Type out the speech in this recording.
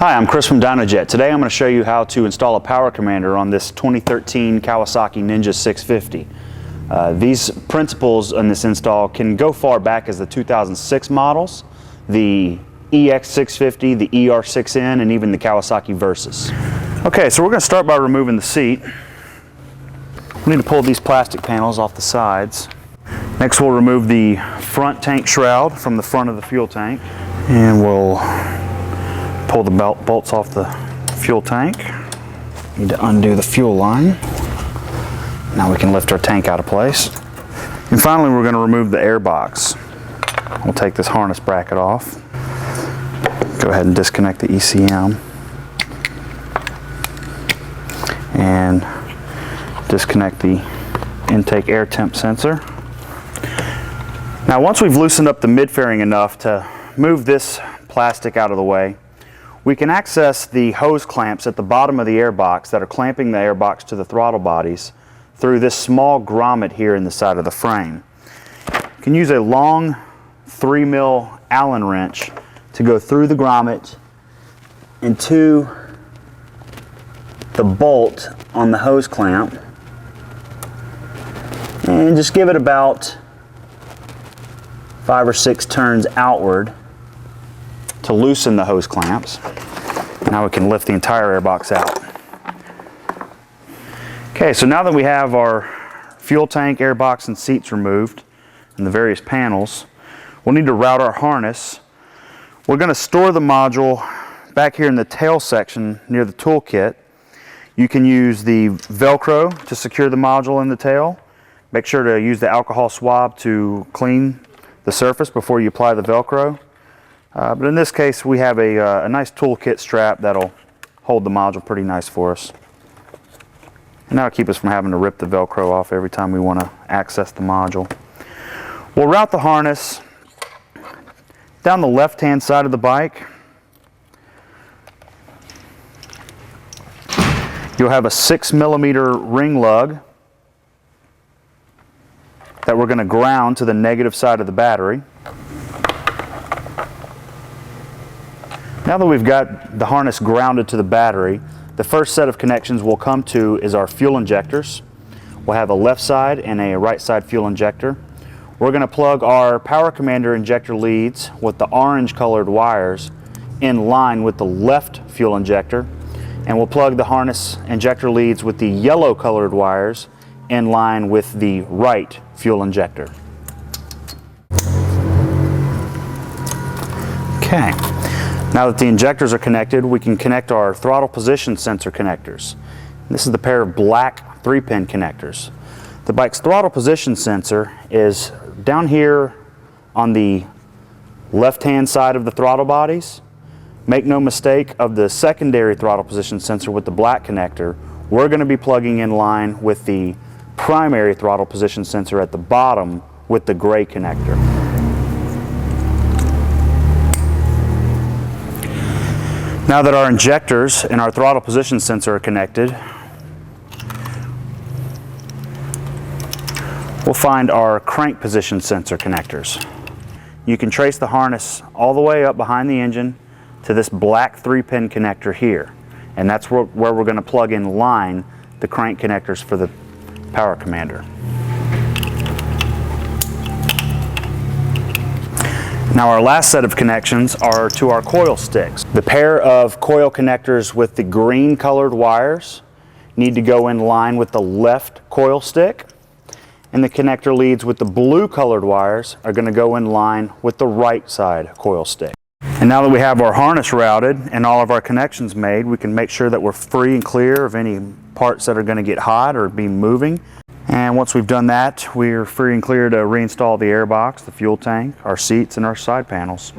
Hi, I'm Chris from Dynojet. Today I'm going to show you how to install a power commander on this 2013 Kawasaki Ninja 650. These principles in this install can go far back as the 2006 models, the EX650, the ER6N, and even the Kawasaki Versys. Okay, so we're going to start by removing the seat. We need to pull these plastic panels off the sides. Next we'll remove the front tank shroud from the front of the fuel tank, and we'll pull the bolts off the fuel tank. Need to undo the fuel line. Now we can lift our tank out of place. And finally we're going to remove the air box. We'll take this harness bracket off. Go ahead and disconnect the ECM. And disconnect the intake air temp sensor. Now once we've loosened up the mid-fairing enough to move this plastic out of the way, we can access the hose clamps at the bottom of the airbox that are clamping the airbox to the throttle bodies through this small grommet here in the side of the frame. You can use a long 3mm Allen wrench to go through the grommet into the bolt on the hose clamp, and just give it about 5 or 6 turns outward to loosen the hose clamps. Now we can lift the entire airbox out. Okay, so now that we have our fuel tank, airbox, and seats removed, and the various panels, we'll need to route our harness. We're going to store the module back here in the tail section near the toolkit. You can use the Velcro to secure the module in the tail. Make sure to use the alcohol swab to clean the surface before you apply the Velcro. But in this case we have a nice toolkit strap that'll hold the module pretty nice for us. And that'll keep us from having to rip the Velcro off every time we want to access the module. We'll route the harness down the left-hand side of the bike. You'll have a 6mm ring lug that we're going to ground to the negative side of the battery. Now that we've got the harness grounded to the battery, the first set of connections we'll come to is our fuel injectors. We'll have a left side and a right side fuel injector. We're going to plug our power commander injector leads with the orange colored wires in line with the left fuel injector, and we'll plug the harness injector leads with the yellow colored wires in line with the right fuel injector. Okay. Now that the injectors are connected, we can connect our throttle position sensor connectors. This is the pair of black 3-pin connectors. The bike's throttle position sensor is down here on the left-hand side of the throttle bodies. Make no mistake, of the secondary throttle position sensor with the black connector, we're going to be plugging in line with the primary throttle position sensor at the bottom with the gray connector. Now that our injectors and our throttle position sensor are connected, we'll find our crank position sensor connectors. You can trace the harness all the way up behind the engine to this black 3-pin connector here, and that's where we're going to plug in line the crank connectors for the power commander. Now our last set of connections are to our coil sticks. The pair of coil connectors with the green colored wires need to go in line with the left coil stick, and the connector leads with the blue colored wires are going to go in line with the right side coil stick. And now that we have our harness routed and all of our connections made, we can make sure that we're free and clear of any parts that are going to get hot or be moving. And once we've done that, we're free and clear to reinstall the airbox, the fuel tank, our seats, and our side panels.